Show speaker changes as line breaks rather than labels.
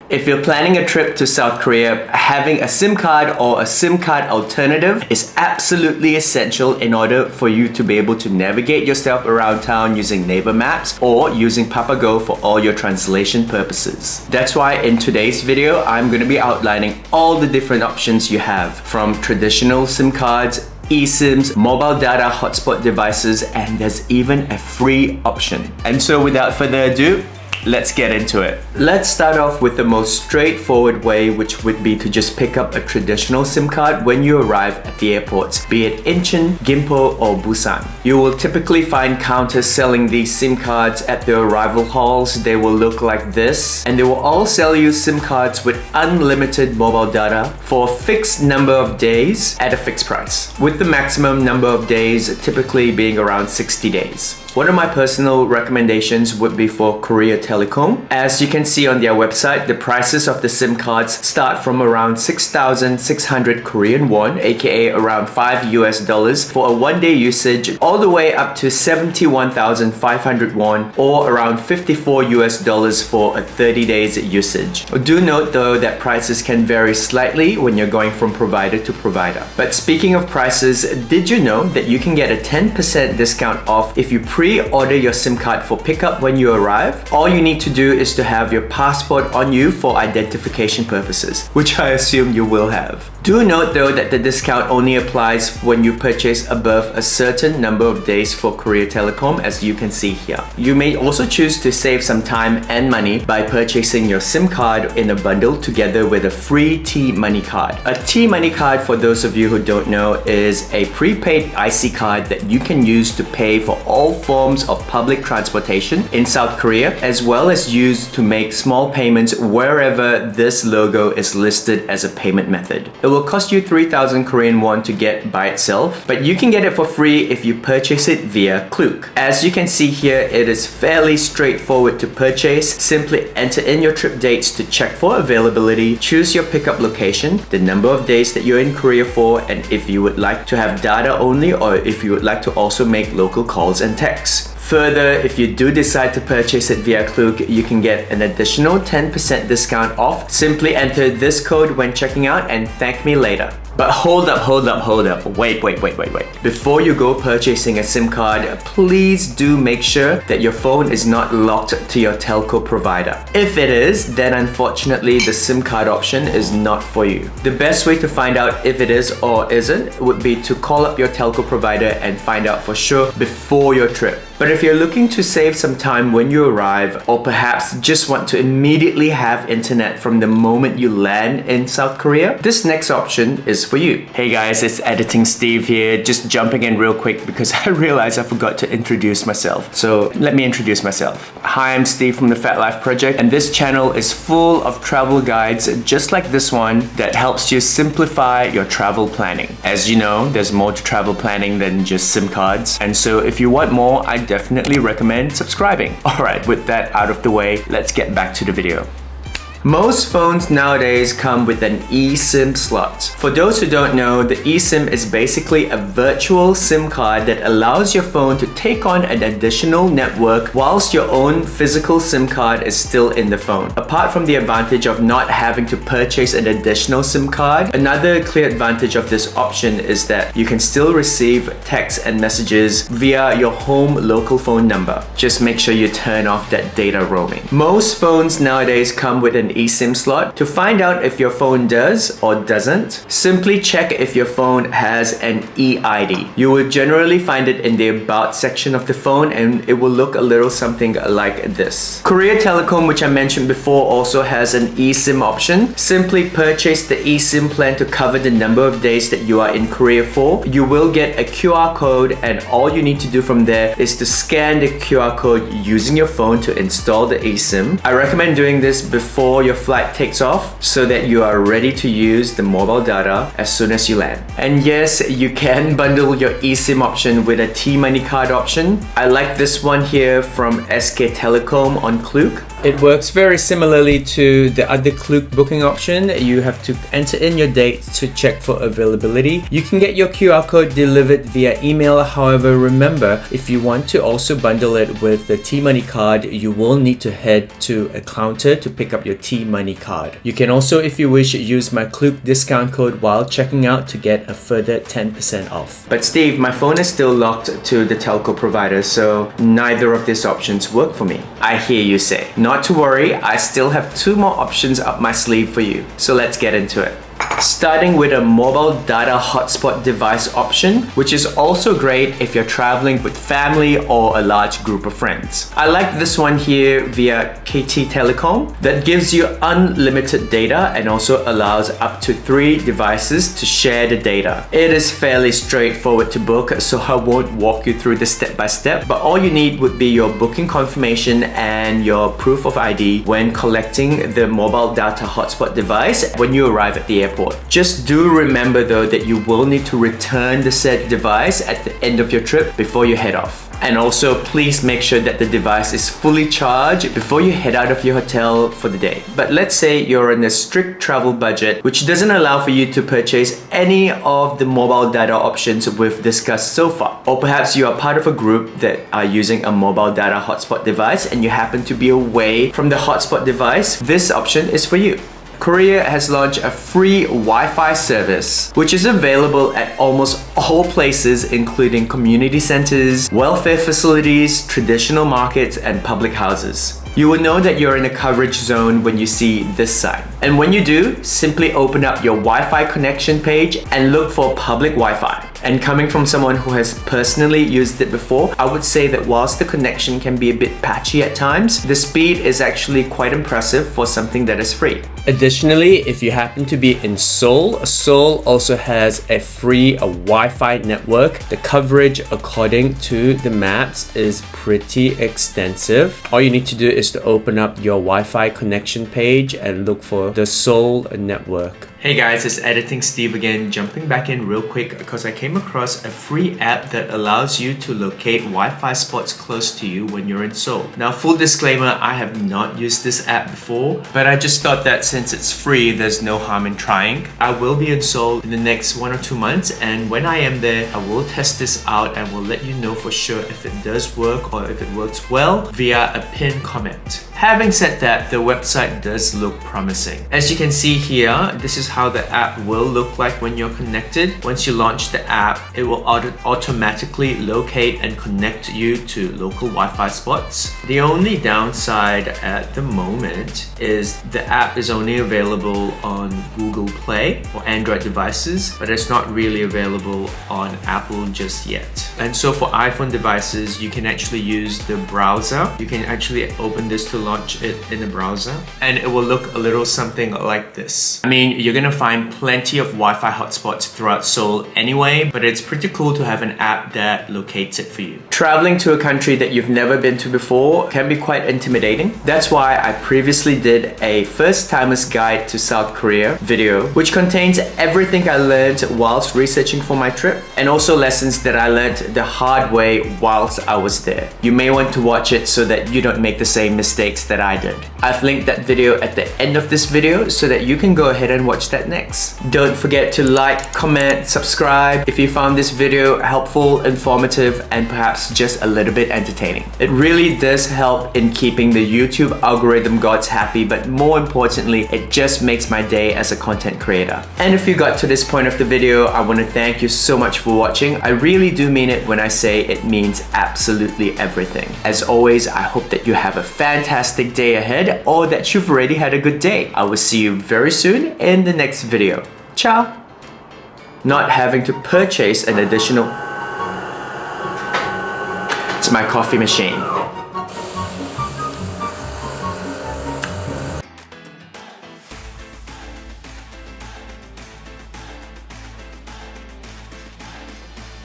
If you're planning a trip to South Korea, having a SIM card or a SIM card alternative is absolutely essential in order for you to be able to navigate yourself around town using Naver Maps or using Papago for all your translation purposes. That's why in today's video, I'm going to be outlining all the different options you have, from traditional SIM cards, eSIMs, mobile data hotspot devices, and there's even a free option. And so without further ado, let's get into it. Let's start off with the most straightforward way, which would be to just pick up a traditional SIM card when you arrive at the airports, be it Incheon, Gimpo, or Busan. You will typically find counters selling these SIM cards at the arrival halls. They will look like this, and they will all sell you SIM cards with unlimited mobile data for a fixed number of days at a fixed price, with the maximum number of days typically being around 60 days. One of my personal recommendations would be for Korea Telecom. As you can see on their website, the prices of the SIM cards start from around 6,600 Korean won, aka around $5 for a one-day usage, all the way up to 71,500 won or around $54 for a 30 days usage. Do note though that prices can vary slightly when you're going from provider to provider. But speaking of prices, did you know that you can get a 10% discount off if you pre-order your SIM card for pickup when you arrive? All you need to do is to have your passport on you for identification purposes, which I assume you will have. Do note though that the discount only applies when you purchase above a certain number of days for Korea Telecom, as you can see here. You may also choose to save some time and money by purchasing your SIM card in a bundle together with a free TMoney card. A TMoney card, for those of you who don't know, is a prepaid IC card that you can use to pay for all forms of public transportation in South Korea, as well as used to make small payments wherever this logo is listed as a payment method. It will cost you 3,000 Korean won to get by itself, but you can get it for free if you purchase it via Klook. As you can see here, it is fairly straightforward to purchase. Simply enter in your trip dates to check for availability, choose your pickup location, the number of days that you're in Korea for, and if you would like to have data only or if you would like to also make local calls and texts. Further, if you do decide to purchase it via Klook, you can get an additional 10% discount off. Simply enter this code when checking out and thank me later. But hold up. Wait. Before you go purchasing a SIM card, please do make sure that your phone is not locked to your telco provider. If it is, then unfortunately the SIM card option is not for you. The best way to find out if it is or isn't would be to call up your telco provider and find out for sure before your trip. But if you're looking to save some time when you arrive, or perhaps just want to immediately have internet from the moment you land in South Korea, this next option is for you. Hey guys, it's Editing Steve here, just jumping in real quick because I realized I forgot to introduce myself. So let me introduce myself. Hi, I'm Steve from the Fat Life Project, and this channel is full of travel guides just like this one that helps you simplify your travel planning. As you know, there's more to travel planning than just SIM cards, and so if you want more, I definitely recommend subscribing. Alright, with that out of the way, let's get back to the video. Most phones nowadays come with an eSIM slot. For those who don't know, the eSIM is basically a virtual SIM card that allows your phone to take on an additional network whilst your own physical SIM card is still in the phone. Apart from the advantage of not having to purchase an additional SIM card, another clear advantage of this option is that you can still receive texts and messages via your home local phone number. Just make sure you turn off that data roaming. Most phones nowadays come with an eSIM slot. To find out if your phone does or doesn't, simply check if your phone has an eID. You will generally find it in the About section of the phone, and it will look a little something like this. Korea Telecom, which I mentioned before, also has an eSIM option. Simply purchase the eSIM plan to cover the number of days that you are in Korea for. You will get a QR code, and all you need to do from there is to scan the QR code using your phone to install the eSIM. I recommend doing this before your flight takes off so that you are ready to use the mobile data as soon as you land. And yes, you can bundle your eSIM option with a TMoney card option. I like this one here from SK Telecom on Klook. It works very similarly to the other Klook booking option. You have to enter in your date to check for availability. You can get your QR code delivered via email. However, remember, if you want to also bundle it with the TMoney card, you will need to head to a counter to pick up your TMoney card. You can also, if you wish, use my Klook discount code while checking out to get a further 10% off. But Steve, my phone is still locked to the telco provider, so neither of these options work for me. I hear you say. Not to worry, I still have 2 more options up my sleeve for you. So let's get into it. Starting with a mobile data hotspot device option, which is also great if you're traveling with family or a large group of friends. I like this one here via KT Telecom that gives you unlimited data and also allows up to 3 devices to share the data. It is fairly straightforward to book, so I won't walk you through the step by step, but all you need would be your booking confirmation and your proof of ID when collecting the mobile data hotspot device when you arrive at the airport. Just do remember though that you will need to return the said device at the end of your trip before you head off. And also, please make sure that the device is fully charged before you head out of your hotel for the day. But let's say you're on a strict travel budget, which doesn't allow for you to purchase any of the mobile data options we've discussed so far. Or perhaps you are part of a group that are using a mobile data hotspot device and you happen to be away from the hotspot device. This option is for you. Korea has launched a free Wi-Fi service, which is available at almost all places, including community centers, welfare facilities, traditional markets, and public houses. You will know that you're in a coverage zone when you see this sign. And when you do, simply open up your Wi-Fi connection page and look for public Wi-Fi. And coming from someone who has personally used it before, I would say that whilst the connection can be a bit patchy at times, the speed is actually quite impressive for something that is free. Additionally, if you happen to be in Seoul, Seoul also has a free Wi-Fi network. The coverage, according to the maps, is pretty extensive. All you need to do is to open up your Wi-Fi connection page and look for the Seoul network. Hey guys, it's Editing Steve again, jumping back in real quick because I came across a free app that allows you to locate Wi-Fi spots close to you when you're in Seoul. Now, full disclaimer, I have not used this app before, but I just thought that since it's free, there's no harm in trying. I will be in Seoul in the next 1 or 2 months, and when I am there, I will test this out and will let you know for sure if it does work or if it works well via a pinned comment. Having said that, the website does look promising. As you can see here, this is how the app will look like when you're connected. Once you launch the app, it will automatically locate and connect you to local Wi-Fi spots. The only downside at the moment is the app is only available on Google Play for Android devices, but it's not really available on Apple just yet. And so for iPhone devices, you can actually use the browser. You can actually open this to launch it in the browser, and it will look a little something like this. I mean, you're gonna find plenty of Wi-Fi hotspots throughout Seoul anyway, but it's pretty cool to have an app that locates it for you. Traveling to a country that you've never been to before can be quite intimidating. That's why I previously did a first timer's guide to South Korea video, which contains everything I learned whilst researching for my trip, and also lessons that I learned the hard way whilst I was there. You may want to watch it so that you don't make the same mistakes that I did. I've linked that video at the end of this video so that you can go ahead and watch that next. Don't forget to like, comment, subscribe if you found this video helpful, informative, and perhaps just a little bit entertaining. It really does help in keeping the YouTube algorithm gods happy, but more importantly, it just makes my day as a content creator. And if you got to this point of the video, I want to thank you so much for watching. I really do mean it when I say it means absolutely everything. As always, I hope that you have a fantastic day ahead, or that you've already had a good day. I will see you very soon in the next video. Ciao! Not having to purchase an additional... It's my coffee machine.